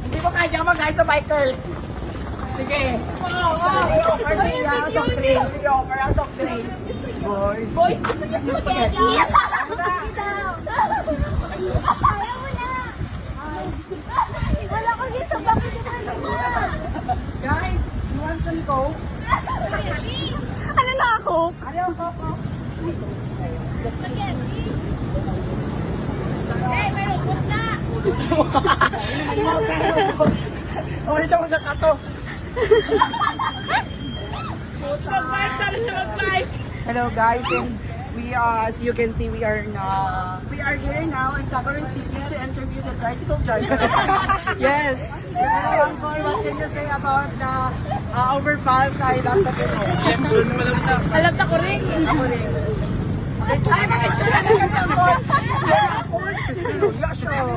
Hindi ko kaya mag-guys sa bikers. Sige. Sige, offer siya ang soft drinks. Sige, offer ang soft drinks. Boys. Boys, spaghetti. Wala ko dito, bakit Guys, you want some coke? ano na ako? Ano yung coke? Spaghetti. Eh, may rupos na. Wala siya magkakato. Mag-bike, tara siya mag-bike. Hello guys, and we as you can see we are here now in Saguaro City to interview the tricycle driver. Yes. What can you say about the overpass I love the Alam na ko rin. Ako rin. Ay, bakit siya na naman ako? Yeah, sure.